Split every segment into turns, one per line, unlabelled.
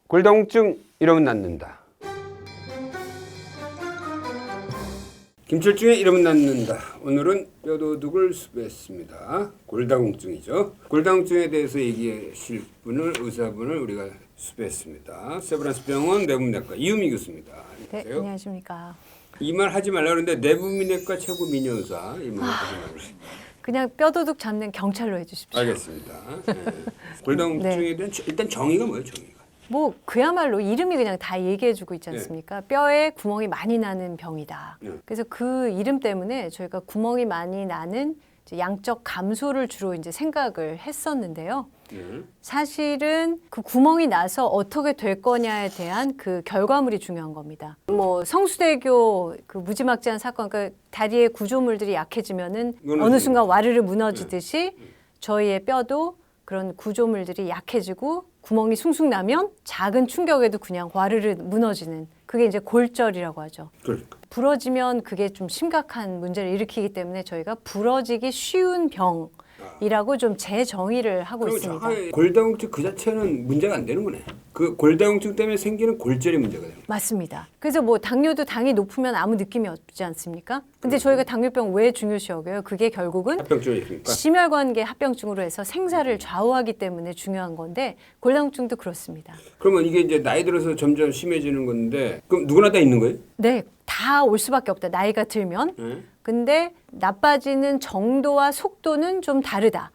골다공증 이러면 낫는다. 김철중의 이러면 낫는다. 오늘은 뼈도둑을 수배했습니다. 골다공증이죠. 골다공증에 대해서 얘기하실 분을 의사분을 우리가 수배했습니다. 세브란스 병원 내분비내과 이유미 교수입니다.
네, 안녕하십니까.
이 말 하지 말라 그러는데 내분비내과 최고 미녀의사 이 말 하지 말라.
그냥 뼈도둑 잡는 경찰로 해주십시오.
알겠습니다. 네. 골다공증에 대한 일단 정의가 뭐예요? 정의가.
뭐 그야말로 이름이 그냥 다 얘기해주고 있지 않습니까? 뼈에 구멍이 많이 나는 병이다. 그래서 그 이름 때문에 저희가 구멍이 많이 나는 이제 양적 감소를 주로 이제 생각을 했었는데요. 사실은 그 구멍이 나서 어떻게 될 거냐에 대한 그 결과물이 중요한 겁니다. 뭐 성수대교 그 무지막지한 사건, 그 다리의 구조물들이 약해지면은 어느 순간 와르르 무너지듯이 저희의 뼈도 그런 구조물들이 약해지고 구멍이 숭숭 나면 작은 충격에도 그냥 와르르 무너지는 그게 이제 골절이라고 하죠.
그러니까.
부러지면 그게 좀 심각한 문제를 일으키기 때문에 저희가 부러지기 쉬운 병이라고 좀 재정의를 하고 있습니다.
골다공증 그 자체는 문제가 안 되는 거네. 그 골다공증 때문에 생기는 골절이 문제가 되는 거예요.
맞습니다. 그래서 뭐 당뇨도 당이 높으면 아무 느낌이 없지 않습니까? 근데 저희가 당뇨병 왜 중요시 여겨요? 그게 결국은
합병증이니까.
심혈관계 합병증으로 해서 생사를 좌우하기 때문에 중요한 건데 골다공증도 그렇습니다.
그러면 이게 이제 나이 들어서 점점 심해지는 건데 그럼 누구나 다 있는 거예요?
네, 다 올 수밖에 없다. 나이가 들면. 근데 나빠지는 정도와 속도는 좀 다르다.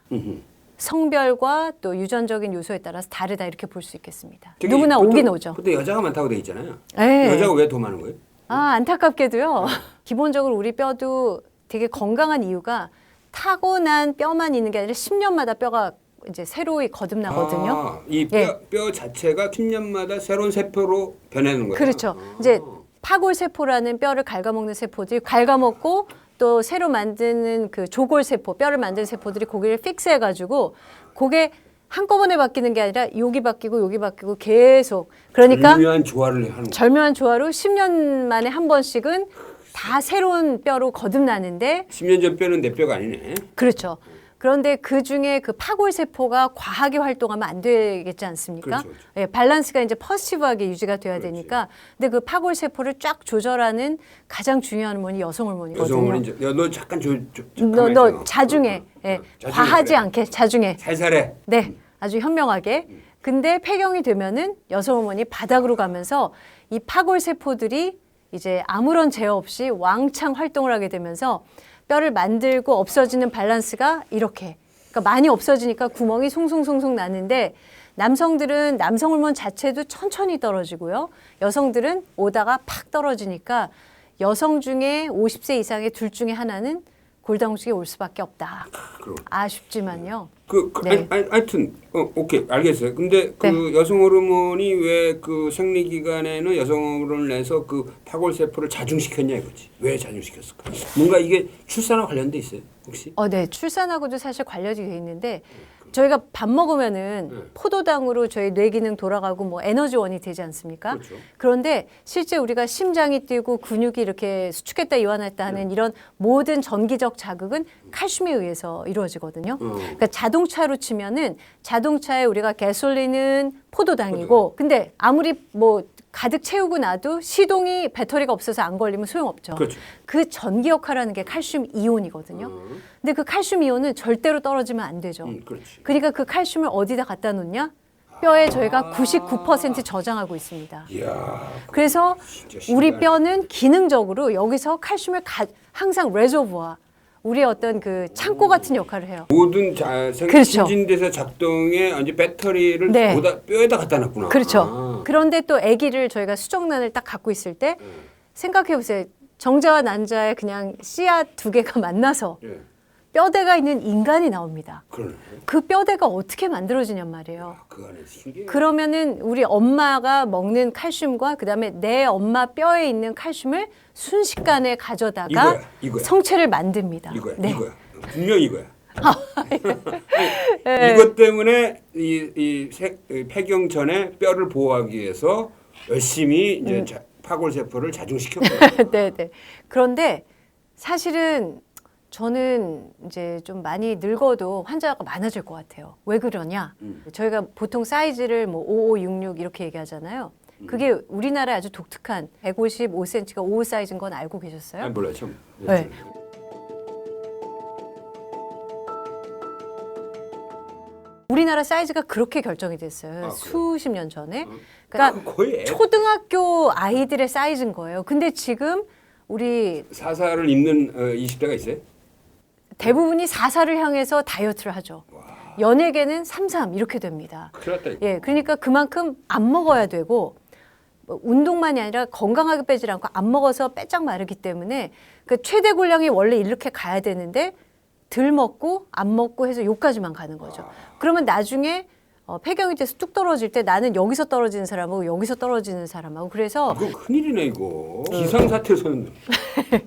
성별과 또 유전적인 요소에 따라서 다르다 이렇게 볼 수 있겠습니다. 누구나 오긴 오죠.
근데 여자가 많다고 돼 있잖아요.
네.
여자가 왜 더 많은 거예요?
안타깝게도요. 기본적으로 우리 뼈도 되게 건강한 이유가 타고난 뼈만 있는 게 아니라 10년마다 뼈가 이제 새로이 거듭나거든요.
이 뼈 자체가 10년마다 새로운 세포로 변하는 거예요.
그렇죠. 이제 파골세포라는 뼈를 갉아먹는 세포들이 갉아먹고 또 새로 만드는 그 조골세포, 뼈를 만드는 세포들이 고기를 픽스해가지고 그게 한꺼번에 바뀌는 게 아니라 여기 바뀌고 계속. 그러니까
절묘한 조화를 하는 거예요.
절묘한 조화로 10년 만에 한 번씩은 다 새로운 뼈로 거듭나는데
10년 전 뼈는 내 뼈가 아니네.
그렇죠. 그런데 그 중에 그 파골세포가 과하게 활동하면 안 되겠지 않습니까?
그렇죠.
예, 밸런스가 이제 퍼시티브하게 유지가 돼야 되니까. 근데 그 파골세포를 쫙 조절하는 가장 중요한 호르몬이 여성 호르몬이거든요.
여성 호르몬 너 잠깐
너 자중해. 예, 과하지 않게 자중해.
살살해.
네, 아주 현명하게. 근데 폐경이 되면은 여성 호르몬이 바닥으로 가면서 이 파골세포들이 이제 아무런 제어 없이 왕창 활동을 하게 되면서 뼈를 만들고 없어지는 밸런스가 이렇게. 그러니까 많이 없어지니까 구멍이 송송송송 나는데 남성들은 남성 호르몬 자체도 천천히 떨어지고요. 여성들은 오다가 팍 떨어지니까 여성 중에 50세 이상의 둘 중에 하나는 골다공증이 올 수밖에 없다. 아쉽지만요.
네. 하여튼 오케이 알겠어요. 근데 그 여성 호르몬이 왜 그 생리 기간에는 여성 호르몬을 내서 그 파골 세포를 자중시켰냐 이거지. 왜 자중시켰을까? 뭔가 이게 출산과 관련돼 있어요, 혹시?
네, 출산하고도 사실 관련이 돼 있는데 저희가 밥 먹으면은 포도당으로 저희 뇌 기능 돌아가고 뭐 에너지원이 되지 않습니까?
그렇죠.
그런데 실제 우리가 심장이 뛰고 근육이 이렇게 수축했다 이완했다 하는 이런 모든 전기적 자극은 칼슘에 의해서 이루어지거든요. 그러니까 자동차로 치면은 자동차에 우리가 가솔린은 포도당이고 근데 아무리 뭐 가득 채우고 나도 시동이 배터리가 없어서 안 걸리면 소용없죠.
그렇죠.
그 전기 역할하는 게 칼슘 이온이거든요. 근데 그 칼슘 이온은 절대로 떨어지면 안 되죠.
그렇지.
그러니까 그 칼슘을 어디다 갖다 놓냐? 뼈에 저희가 99% 저장하고 있습니다.
이야.
그래서 우리 뼈는 기능적으로 여기서 칼슘을 항상 레저부아, 우리의 어떤 그 창고 같은 역할을 해요.
모든
그렇죠.
신진대사 작동에 이제 배터리를 뼈에다 갖다 놨구나.
그렇죠. 그런데 또 아기를 저희가 수정란을 딱 갖고 있을 때 생각해 보세요. 정자와 난자의 그냥 씨앗 두 개가 만나서 뼈대가 있는 인간이 나옵니다.
그러네.
그 뼈대가 어떻게 만들어지냔 말이에요.
그 안에 신기해.
그러면은 우리 엄마가 먹는 칼슘과 그다음에 내 엄마 뼈에 있는 칼슘을 순식간에 가져다가
이거야.
성체를 만듭니다.
이거야.
네.
이거야. 분명 이거야. 이것 때문에 이 폐경 전에 뼈를 보호하기 위해서 열심히 이제 파골세포를 자중시켰구나.
네. 그런데 사실은 저는 이제 좀 많이 늙어도 환자가 많아질 것 같아요. 왜 그러냐? 저희가 보통 사이즈를 뭐 5566 이렇게 얘기하잖아요. 그게 우리나라의 아주 독특한 155cm가 55 사이즈인 건 알고 계셨어요?
몰라요. 처음.
네. 우리나라 사이즈가 그렇게 결정이 됐어요. 수십 년 전에. 그러니까
거의
초등학교 아이들의 사이즈인 거예요. 근데 지금 우리
사사를 입는 20대가 있어요?
대부분이 4사를 향해서 다이어트를 하죠. 연예계는 33 이렇게 됩니다.
큰일 났다.
예, 그러니까 그만큼 안 먹어야 되고 뭐 운동만이 아니라 건강하게 빼지 않고 안 먹어서 빼짝 마르기 때문에 그 최대 골량이 원래 이렇게 가야 되는데 덜 먹고 안 먹고 해서 요까지만 가는 거죠. 그러면 나중에 폐경이 돼서 뚝 떨어질 때 나는 여기서 떨어지는 사람하고 여기서 떨어지는 사람하고 그래서
이거 큰일이네 이거. 기상사태선.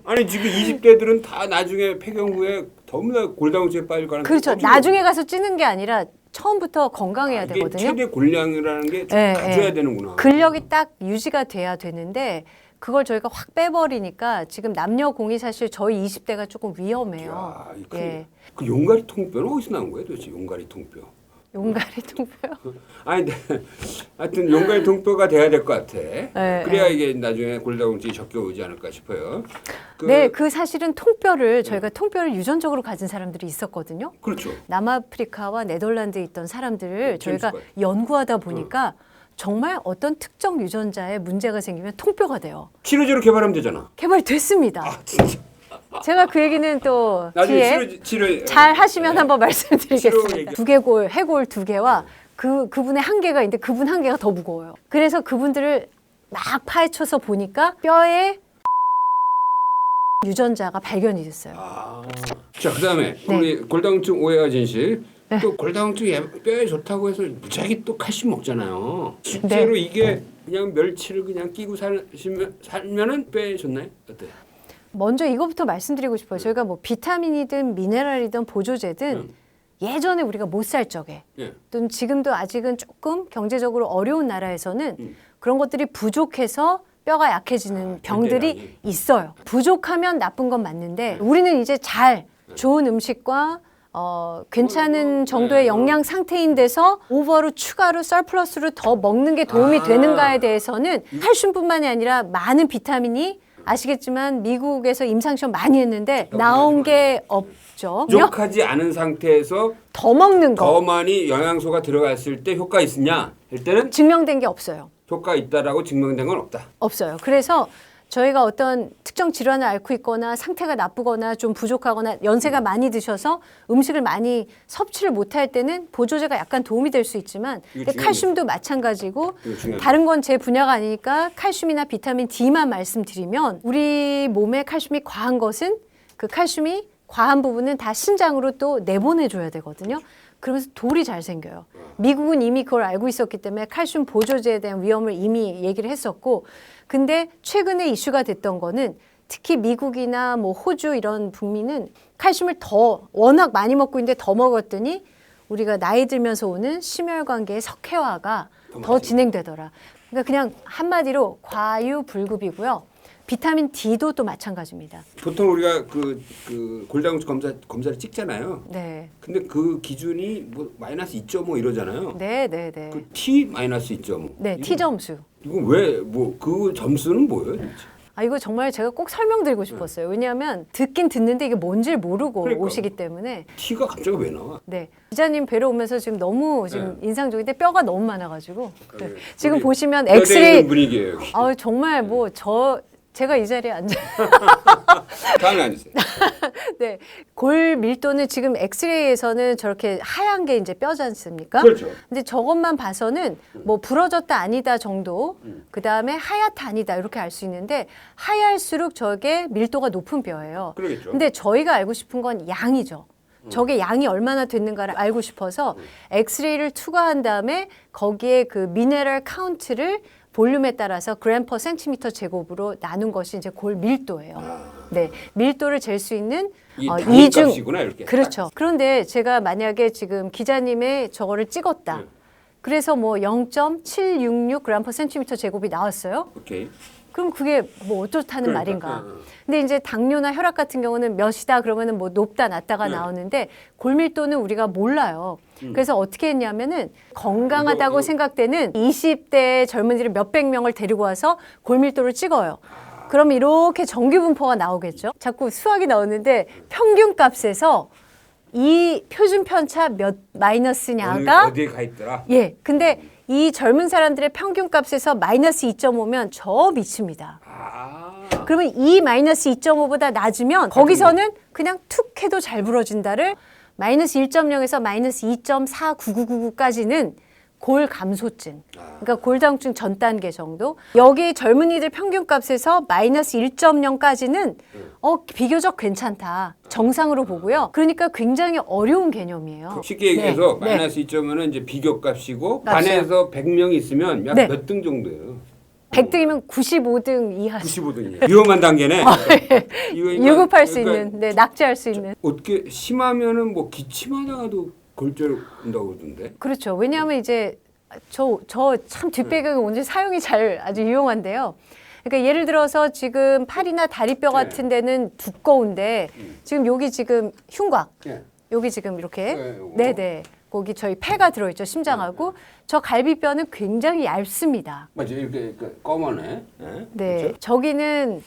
아니 지금 20대들은 다 나중에 폐경 후에 너무나 골다공증에 빠질 가능성이
그렇죠.
커지고.
나중에 가서 찌는 게 아니라 처음부터 건강해야
이게
되거든요.
최대 골량이라는 게 좀
예,
가져야
예.
되는구나.
근력이 딱 유지가 돼야 되는데 그걸 저희가 확 빼버리니까 지금 남녀 공이 사실 저희 20대가 조금 위험해요.
야, 이거
예.
그 용가리 통뼈는 어디서 나온 거예요 도대체? 용가리 통뼈.
용가리 통뼈요?
아니, 하여튼 용가리 통뼈가 돼야 될 것 같아. 그래야
네.
이게 나중에 골다공증이 적게 오지 않을까 싶어요.
네, 그 사실은 통뼈를 저희가 통뼈를 유전적으로 가진 사람들이 있었거든요.
그렇죠.
남아프리카와 네덜란드에 있던 사람들을 저희가
제임스
연구하다 보니까 정말 어떤 특정 유전자에 문제가 생기면 통뼈가 돼요.
치료제로 개발하면 되잖아.
개발됐습니다.
아 진짜.
제가 그 얘기는 또
나중에
뒤에
치료
잘 하시면
네.
한번
치료
말씀드리겠습니다.
얘기.
두개골, 해골 두 개와 그분의 한 개가 있는데 그분 한 개가 더 무거워요. 그래서 그분들을 막 파헤쳐서 보니까 뼈에 유전자가 발견이 됐어요.
자, 그다음에
네.
우리 골다공증 오해와 진실. 또 골다공증 뼈에 좋다고 해서 무지하게 또 칼슘 먹잖아요. 실제로
네.
이게 그냥 멸치를 그냥 끼고 살면은 뼈에 좋나요? 어때요?
먼저 이거부터 말씀드리고 싶어요. 저희가 뭐 비타민이든 미네랄이든 보조제든 예전에 우리가 못 살 적에
예.
또는 지금도 아직은 조금 경제적으로 어려운 나라에서는 그런 것들이 부족해서 뼈가 약해지는 병들이
절대량이.
있어요. 부족하면 나쁜 건 맞는데 우리는 이제 잘 좋은 음식과 괜찮은 정도의 영양 상태인 데서 오버로 추가로 서플러스로 더 먹는 게 도움이 되는가에 대해서는 칼슘뿐만이 아니라 많은 비타민이 아시겠지만 미국에서 임상시험 많이 했는데 나온 게 없죠.
부족하지 않은 상태에서
더 먹는 거
더 많이 영양소가 들어갔을 때 효과 있으냐? 할 때는
증명된 게 없어요.
효과 있다라고 증명된 건 없다.
없어요. 그래서 저희가 어떤 특정 질환을 앓고 있거나 상태가 나쁘거나 좀 부족하거나 연세가 많이 드셔서 음식을 많이 섭취를 못할 때는 보조제가 약간 도움이 될 수 있지만 근데 칼슘도 마찬가지고 다른 건 제 분야가 아니니까 칼슘이나 비타민 D만 말씀드리면 우리 몸에 칼슘이 과한 것은 그 칼슘이 과한 부분은 다 신장으로 또 내보내줘야 되거든요. 그러면서 돌이 잘 생겨요. 미국은 이미 그걸 알고 있었기 때문에 칼슘 보조제에 대한 위험을 이미 얘기를 했었고 근데 최근에 이슈가 됐던 거는 특히 미국이나 뭐 호주 이런 북미는 칼슘을 더 워낙 많이 먹고 있는데 더 먹었더니 우리가 나이 들면서 오는 심혈관계의 석회화가 더 진행되더라. 그러니까 그냥 한마디로 과유불급이고요. 비타민 D도 또 마찬가지입니다.
보통 우리가 그 골다공증 검사를 찍잖아요.
네.
근데 그 기준이 뭐 마이너스 2.5 이러잖아요.
네, 네, 네.
그 T 마이너스 2.5.
네, T 점수.
이건 왜 뭐 그 점수는 뭐예요? 도대체?
아 이거 정말 제가 꼭 설명드리고 싶었어요. 왜냐하면 듣긴 듣는데 이게 뭔지를 모르고
그러니까.
오시기 때문에.
T가 갑자기 왜 나와?
네, 기자님 뵈러 오면서 지금 너무 지금 인상적인데 뼈가 너무 많아가지고 네. 지금
우리
보시면
뼈대
엑스레이.
있는 분위기예요. 여기.
아 정말 뭐 제가 이 자리에 앉아.
다음에 앉으세요.
네, 골 밀도는 지금 엑스레이에서는 저렇게 하얀 게 이제 뼈지 않습니까?
그렇죠.
근데 저것만 봐서는 뭐 부러졌다 아니다 정도, 그 다음에 하얗다 아니다 이렇게 알 수 있는데 하얄수록 저게 밀도가 높은 뼈예요.
그러겠죠.
근데 저희가 알고 싶은 건 양이죠. 저게 양이 얼마나 됐는가를 알고 싶어서 엑스레이를 투과한 다음에 거기에 그 미네랄 카운트를 볼륨에 따라서 그램 퍼 센티미터 제곱으로 나눈 것이 이제 골 밀도예요. 네, 밀도를 잴 수 있는
이 단위값이구나 이렇게.
그렇죠. 그런데 제가 만약에 지금 기자님의 저거를 찍었다. 그래서 뭐 0.766g/cm 제곱이 나왔어요.
오케이.
그럼 그게 뭐 어떻다는
그러니까,
말인가? 근데 이제 당뇨나 혈압 같은 경우는 몇이다 그러면은 뭐 높다 낮다가 나오는데 골밀도는 우리가 몰라요. 그래서 어떻게 했냐면은 건강하다고 생각되는 20대 젊은이들 몇백 명을 데리고 와서 골밀도를 찍어요. 그러면 이렇게 정규 분포가 나오겠죠. 자꾸 수학이 나오는데 평균 값에서 이 표준 편차 몇 마이너스냐가
어디에 가 있더라?
예. 근데 이 젊은 사람들의 평균 값에서 마이너스 2.5면 저 밑입니다. 그러면 이 마이너스 2.5보다 낮으면 거기서는 그냥 툭 해도 잘 부러진다를 마이너스 1.0에서 마이너스 2.49999까지는 골 감소증, 그러니까 골다공증 전 단계 정도. 여기 젊은이들 평균 값에서 마이너스 1.0까지는 비교적 괜찮다. 정상으로 보고요. 그러니까 굉장히 어려운 개념이에요.
쉽게 얘기해서
네.
마이너스 2.5는 이제 비교값이고
맞죠.
반에서 100명 있으면 약
네.
몇 등 정도예요?
100등이면 95등 이하.
95등이에요. 위험한 단계네.
유급할 수 있는, 네, 낙제할 수 있는.
어떻게 심하면은 뭐 기침하다가도 골절 온다고 그러던데.
그렇죠. 왜냐하면 이제 저 참 뒷배경이 언제 사용이 잘 아주 유용한데요. 그러니까 예를 들어서 지금 팔이나 다리뼈 같은 데는 두꺼운데 지금 여기 지금 흉곽,
네.
여기 지금 이렇게
요거.
네네 거기 저희 폐가 들어있죠 심장하고 저 갈비뼈는 굉장히 얇습니다.
맞죠. 이렇게 검하네.
네,
그렇죠?
저기는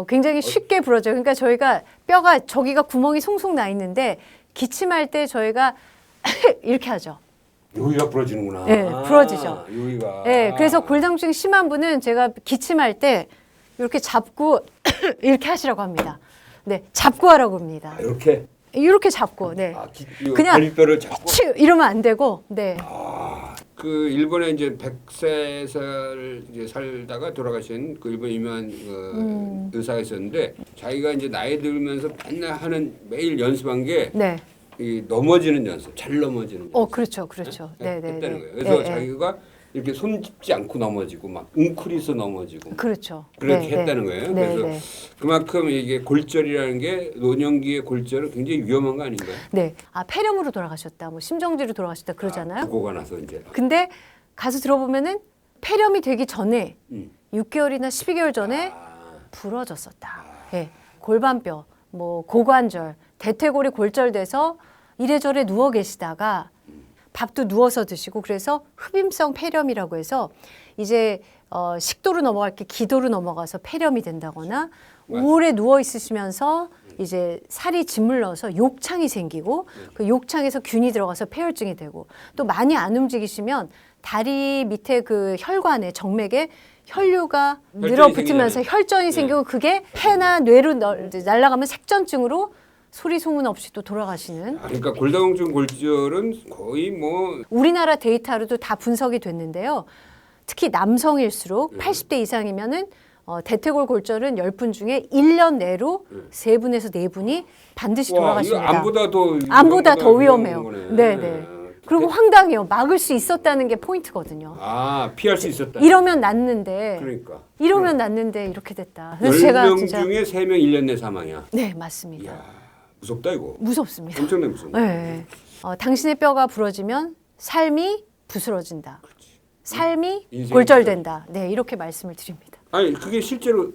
굉장히 쉽게 부러져요. 그러니까 저희가 뼈가 저기가 구멍이 송송 나 있는데 기침할 때 저희가 이렇게 하죠.
여기가 부러지는구나.
네, 부러지죠.
여기가.
네, 그래서 골다공증 심한 분은 제가 기침할 때 이렇게 잡고 이렇게 하시라고 합니다. 네, 잡고 하라고 합니다. 이렇게 잡고, 네. 그냥
갈비뼈를 잡고.
치 이러면 안 되고, 네.
그 일본에 이제 100세 이제 살다가 돌아가신 그 일본 유명한 의사가 있었는데 자기가 이제 나이 들면서 맨날 하는 매일 연습한 게
네.
이 넘어지는 연습, 잘 넘어지는 연습.
그렇죠. 네, 네,
했다는
네.
거예요. 그래서
네,
자기가 이렇게 손 짚지 않고 넘어지고 막 웅크리서 넘어지고
그렇죠.
그렇게
네,
했다는
네.
거예요.
네,
그래서
네.
그만큼 이게 골절이라는 게 노년기의 골절은 굉장히 위험한 거 아닌가요?
네. 폐렴으로 돌아가셨다, 뭐 심정지로 돌아가셨다 그러잖아요.
부고가 나서 이제.
근데 가서 들어보면은 폐렴이 되기 전에 6개월이나 12개월 전에 부러졌었다. 예. 골반뼈, 뭐 고관절, 대퇴골이 골절돼서 이래저래 누워 계시다가 밥도 누워서 드시고 그래서 흡임성 폐렴이라고 해서 이제 식도로 넘어갈 게 기도로 넘어가서 폐렴이 된다거나 오래 누워 있으시면서 이제 살이 짓물러서 욕창이 생기고 그 욕창에서 균이 들어가서 폐혈증이 되고 또 많이 안 움직이시면 다리 밑에 그 혈관에 정맥에 혈류가 늘어붙으면서 혈전이 생기고 그게 폐나 뇌로 날아가면 색전증으로 소리 소문 없이 또 돌아가시는.
그러니까 골다공증 골절은 거의 뭐
우리나라 데이터로도 다 분석이 됐는데요. 특히 남성일수록 80대 이상이면은 대퇴골 골절은 10분 중에 1년 내로 3분에서 4분이 반드시 돌아가십니다. 암보다 더 위험해요. 네. 그리고 황당해요. 막을 수 있었다는 게 포인트거든요.
피할 수 있었다.
이러면 낫는데.
그러니까.
이러면 낫는데 이렇게 됐다.
10명 중에 3명 1년 내 사망이야.
네, 맞습니다.
이야, 무섭다 이거.
무섭습니다.
엄청나게 무섭네.
네. 당신의 뼈가 부러지면 삶이 부스러진다. 삶이 골절된다. 네, 이렇게 말씀을 드립니다.
아니 그게 실제로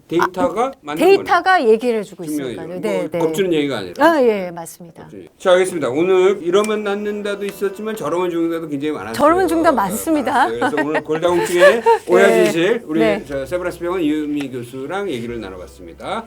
데이터가 맞는
데이터가 얘기를 해주고 있으니까요. 네, 네.
겁주는 얘기가 아니라.
예, 맞습니다.
자, 알겠습니다. 오늘 이러면 낫는다도 있었지만 저러면 죽는다도 굉장히 많았어요.
저러면 죽는다 많습니다.
그래서 오늘 골다공증의 오해 진실 우리 세브란스 병원 이은미 교수랑 얘기를 나눠봤습니다.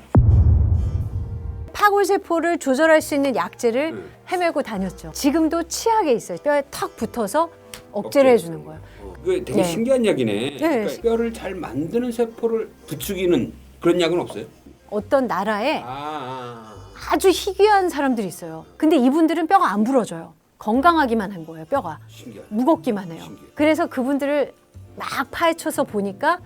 파골세포를 조절할 수 있는 약제를 헤매고 다녔죠. 지금도 치약에 있어요. 뼈에 턱 붙어서 억제를 해주는 거예요.
그게 되게 신기한 약이네.
네.
그러니까 뼈를 잘 만드는 세포를 부추기는 그런 약은 없어요?
어떤 나라에 아주 희귀한 사람들이 있어요. 근데 이분들은 뼈가 안 부러져요. 건강하기만 한 거예요, 뼈가.
신기하다.
무겁기만 해요.
신기해.
그래서 그분들을 막 파헤쳐서 보니까